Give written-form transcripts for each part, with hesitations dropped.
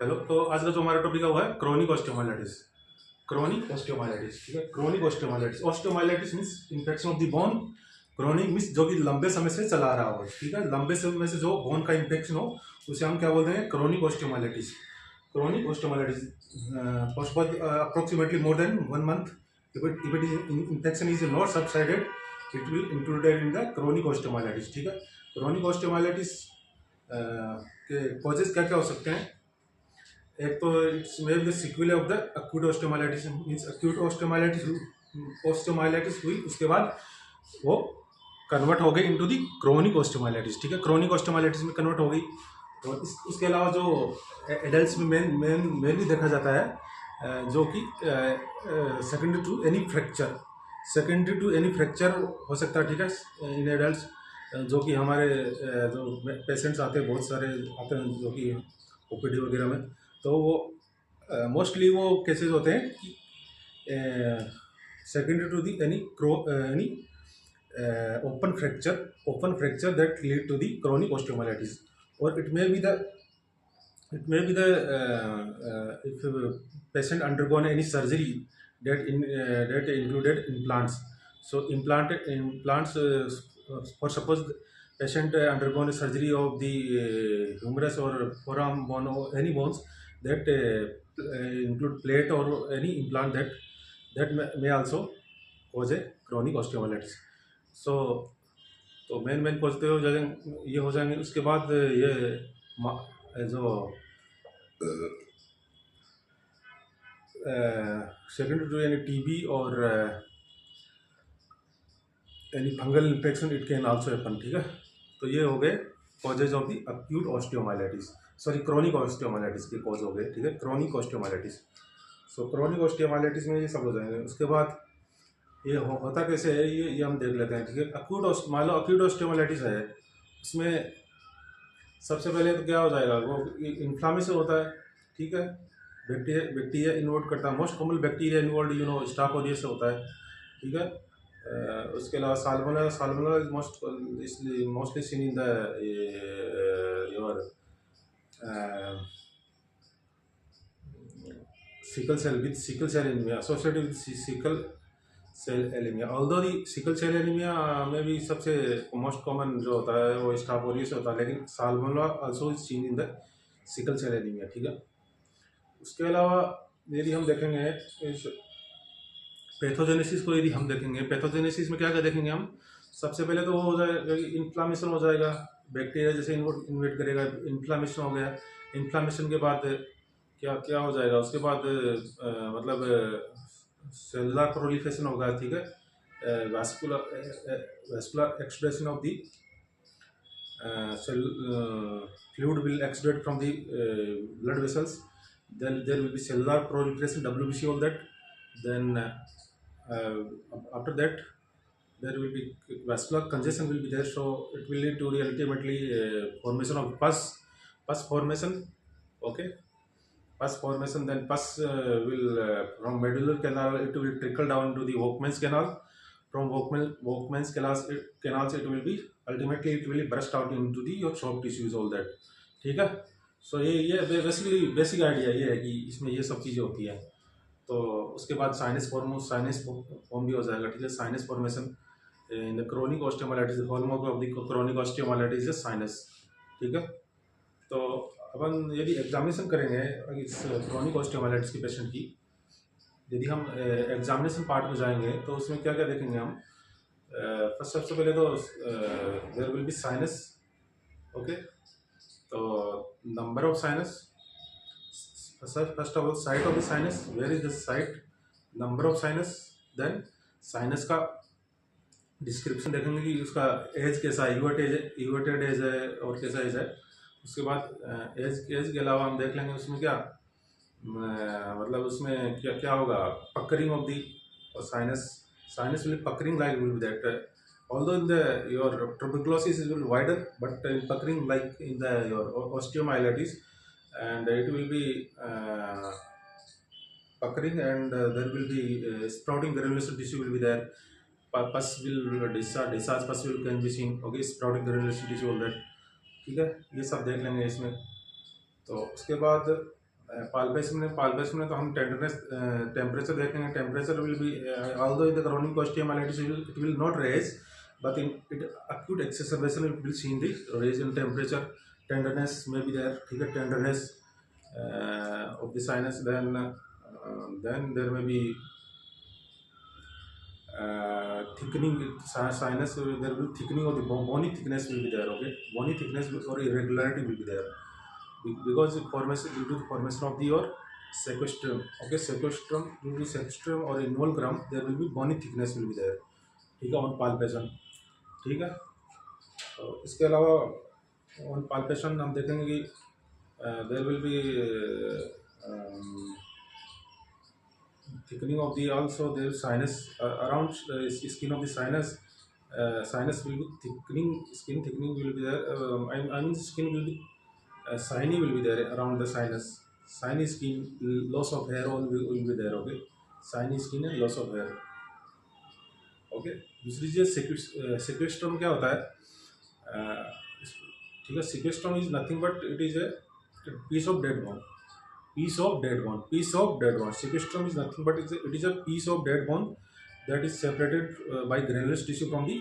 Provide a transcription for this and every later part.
Hello. तो आज का जो हमारा टॉपिक है वो है क्रोनिक ऑस्टियोमाइलाइटिस। क्रोनिक ऑस्टियोमाइलाइटिस, ठीक है। Chronic osteomyelitis, osteomyelitis means infection of the bone. Chronic means जो कि लंबे समय से चला रहा हो, ठीक है। लंबे समय से जो बोन का इंफेक्शन हो उसे हम क्या बोलते हैं? Chronic osteomyelitis. Chronic osteomyelitis for approximately more than 1 month, if it is infection is not subsided, it will included in the chronic osteomyelitis, ठीक है। क्रोनिक ऑस्टियोमाइलाइटिस के कॉजेज क्या क्या हो सकते हैं? एक तो it's maybe the sequel of the acute osteomyelitis, means acute osteomyelitis हुई, उसके बाद वो कन्वर्ट हो गई इनटू द क्रोनिक ऑस्टियोमाइलाइटिस, ठीक है। क्रोनिक ऑस्टियोमाइलाइटिस में कन्वर्ट हो गई। और उसके अलावा जो एडल्ट्स में मेनली देखा जाता है, जो कि सेकेंडरी टू एनी फ्रैक्चर हो सकता है, ठीक है, इन एडल्ट्स। जो कि हमारे जो पेशेंट्स आते हैं, बहुत सारे आते हैं जो कि ओपीडी वगैरह में, तो वो मोस्टली वो केसेस होते हैं कि secondary to the any open fracture that lead to the chronic osteomyelitis. और it may be the if patient undergone any surgery that included implants. So implants, for suppose patient undergone a surgery of the humerus or forearm bone or any bones that include plate or any implant that may also cause a chronic osteomyelitis. So तो main cause तो ये हो जाएंगे। उसके बाद ये जो secondary to यानी टीबी और यानी fungal infection, it can also happen, ठीक है। तो ये हो गए causes of the acute osteomyelitis, sorry chronic osteomyelitis के कॉज हो गए, ठीक है, क्रोनिक ऑस्टियोमाइलाइटिस। सो क्रोनिक ऑस्टियोमाइलाइटिस में ये सब हो जाएंगे। उसके बाद ये होता कैसे है, ये हम देख लेते हैं, ठीक है। मान लो अक्यूट ऑस्टियोमाइलाइटिस है, उसमें सबसे पहले तो क्या हो जाएगा, वो इन्फ्लामेशन होता है, ठीक है। बैक्टीरिया इन्वॉल्व करता है, मोस्ट कॉमन बैक्टीरिया इन्वॉल्व स्टाफोरियस से होता है, ठीक है। उसके अलावा salmonella is mostly scene in the your sickle cell anemia, associated with sickle cell anemia. Although the sickle cell anemia में भी सबसे मोस्ट कॉमन जो होता है वो स्टाफोरियस होता है, लेकिन salmonella also is seen in the sickle cell anaemia, ठीक है। उसके अलावा यदि हम देखेंगे पैथोजेनेसिस को, यदि हम देखेंगे पैथोजेनेसिस में क्या क्या देखेंगे हम, सबसे पहले तो वो हो जाएगा इन्फ्लामेशन हो जाएगा, बैक्टीरिया जैसे इन्वेट करेगा, इन्फ्लामेशन हो गया। इन्फ्लामेशन के बाद क्या क्या हो जाएगा, उसके बाद मतलब सेलुलर प्रोलिफरेशन होगा, ठीक है। Vascular expression of the fluid will exudate from the blood vessels. Then there will be cellular proliferation, WBC, all that. Then after that there will be vascular congestion will be there, so it will lead to the ultimately formation of pus formation, okay. Pus formation, then pus will from medullary canal it will trickle down to the Volkmann's canal. From Volkmann's canals it will be ultimately it will burst out into the your soft tissues, all that, ठीक है। सो ये basically basic idea ये है कि इसमें ये सब चीज़ें होती है। तो उसके बाद साइनस फॉर्म भी हो जाएगा, ठीक है। Sinus formation in the chronic osteomyelitis, hallmark of the chronic osteomyelitis is sinus, ठीक है। तो अपन यदि एग्जामिनेशन करेंगे इस क्रोनिक ऑस्टियोमाइलाइटिस की पेशेंट की, यदि हम एग्जामिनेशन पार्ट में जाएंगे तो उसमें क्या क्या देखेंगे हम। सबसे पहले तो there will be sinus, okay. तो number of sinus, first of all site of the sinus, where is the site, number of sinus, then sinus का डिस्क्रिप्शन देखेंगे कि उसका एज कैसा है, यूवेटेड एज है और कैसा एज है। उसके बाद एज के अलावा हम देख लेंगे उसमें क्या मतलब उसमें क्या क्या होगा, puckering of the sinus will puckering like will be that, although in the your tuberculosis is will wider, but in puckering like in the your osteomyelitis, and it will be puckering, and there will be sprouting granulation tissue will be there. Pus will discharge pus will can be seen, okay, sprouting granulation tissue, all that, ठीक है। ये सब देख लेंगे इसमें। तो उसके बाद पाल्पेशन में तो हम टेंडरनेस टेम्परेचर देखेंगे. Temperature will be although in the chronic osteomyelitis it will not raise, but in it acute exacerbation it will see in the raise in temperature. Tenderness may be there. ठीक है, tenderness of the sinus. Then there may be thickening sinus. There will be thickening of the bony thickness will be there. Okay, bony thickness or irregularity will be there because formation due to the formation of the your sequestrum. Okay, sequestrum, due to sequestrum or involucrum there will be bony thickness will be there. ठीक है, on palpation. ठीक है, तो इसके अलावा on palpation हम देखेंगे कि there will be thickening of the also there sinus around skin of the sinus. Sinus will be thickening, skin thickening will be there. I mean skin will be shiny will be there around the sinus. Shiny skin, loss of hair all will be there. Okay, shiny skin and loss of hair. Okay, दूसरी चीज sequestrum क्या होता है. ठीक है, sequestrum is nothing but it is a piece of dead bone. Piece of dead bone. Piece of dead bone. Sequestrum is nothing but it is a piece of dead bone that is separated by granulous tissue from the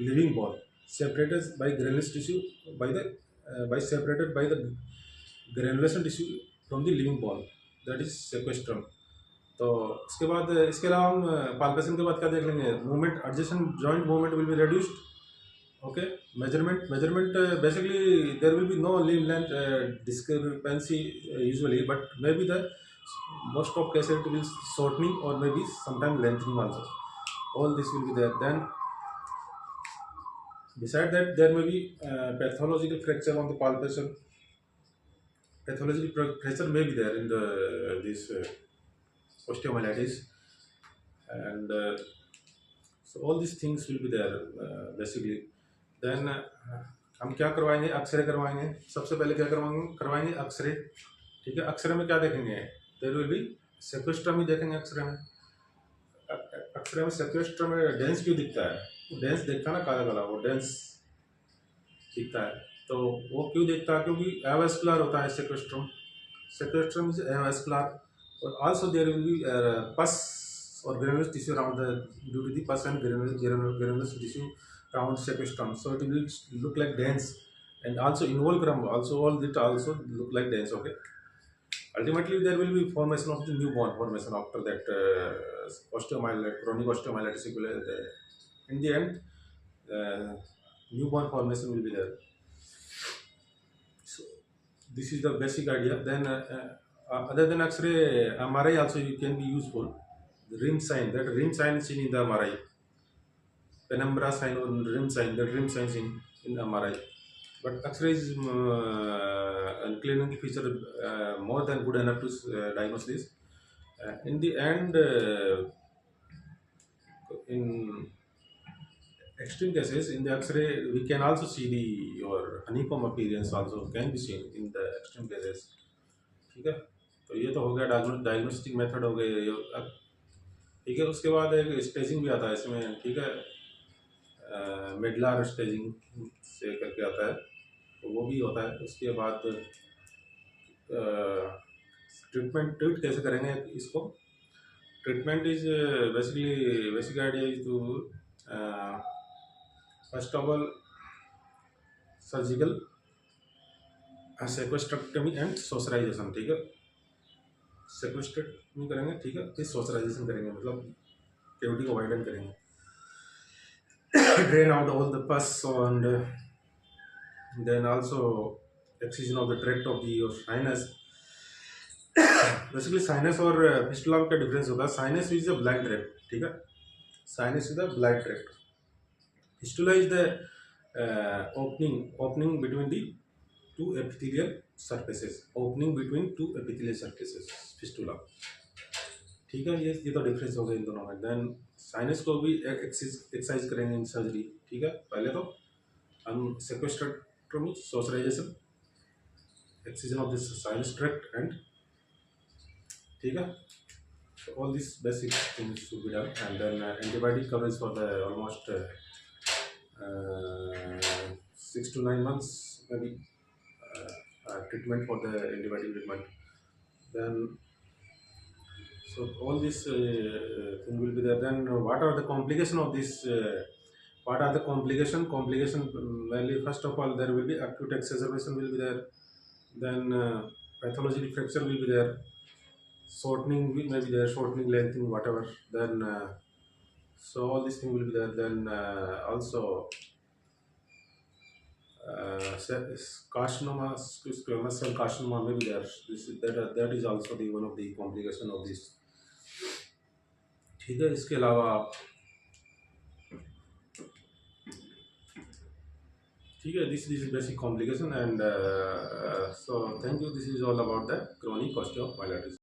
living bone. Separated by granulous tissue by separated by the granulation tissue from the living bone. That is sequestrum. तो इसके अलावा हम palpation के बाद क्या देख लेंगे. Movement, adjacent joint movement will be reduced. Okay, measurement basically there will be no limb length discrepancy usually, but maybe the most of cases it will shortening or maybe sometimes lengthening also. All this will be there. Then beside that there may be pathological fracture on the palpation. Pathological fracture may be there in the this osteomyelitis, and so all these things will be there basically. Then हम क्या करवाएंगे, x ray करवाएंगे. सबसे पहले क्या करवाएंगे x ray. ठीक है, एक्सरे में क्या देखेंगे, देयर विल बी सेक्वेस्ट्रम ही देखेंगे एक्सरे में. एक्सरे में सेक्वेस्ट्रम में डेंस क्यों दिखता है, डेंस दिखता है ना, काला काला, वो डेंस दिखता है. तो वो क्यों दिखता है, क्योंकि एवास्कुलर होता है सेक्वेस्ट्रम. सेक्वेस्ट्रम इज एवास्कुलर और आल्सो देयर विल बी पस or granulous tissue around the due to the pus and granulous tissue around sequestrum, so it will look like dens, and also involucrum also all that also look like dens. Okay, ultimately there will be formation of the newborn formation after that osteomyelitis, chronic osteomyelitis. In the end newborn formation will be there. So this is the basic idea. Then other than X-ray, MRI also you can be useful. The rim sign, that rim sign is seen in the MRI. Penumbra sign or rim sign, that rim sign is in MRI. But X-ray is a clinical feature more than good enough to diagnose this. In the end, in extreme cases, in the X-ray, we can also see your honeycomb appearance also can be seen in the extreme cases. ठीक है, तो ये तो हो गया diagnostic method हो गए. ठीक है, उसके बाद एक स्टेजिंग भी आता है इसमें. ठीक है, मिडलर स्टेजिंग से करके आता है, तो वो भी होता है. उसके बाद ट्रीट कैसे करेंगे इसको. Treatment is basically basic idea is to first of all surgical sequestrectomy and saucerization. ठीक है, सेक्वेस्ट्रेक्टमी करेंगे. ठीक है, फिर सोशराइजेशन करेंगे, मतलब कैविटी को वाइडन करेंगे, drain out all the pus, and then also excision of the tract of your sinus. Basically sinus और fistula का डिफरेंस होता है. sinus is a black tract. ठीक है, sinus is the black tract. Fistula is the opening between the two epithelial surfaces. Opening between two epithelial surfaces, fistula. ठीक है, ये तो डिफरेंस हो गया इन दोनों में. देन साइनस को भी एक्सरसाइज करेंगे इन सर्जरी. ठीक है, पहले तो हम sequestrectomy, saucerization, excision of this sinus tract and. ठीक है, so all these basic things should be done, and then antibiotic coverage for the almost 6 to 9 months maybe treatment for the antibiotic treatment. Then so all this thing will be there. Then what are the complication of this? What are the complication? Complication mainly first of all there will be acute exacerbation will be there. Then pathological fracture will be there. Shortening may be there, shortening, lengthening, whatever. Then so all these things will be there. Then also carcinoma, squamous cell carcinoma may be there. That is also the one of the complication of this. ठीक है, इसके अलावा ठीक है, this is basic complication. And so thank you. This is all about the chronic osteomyelitis.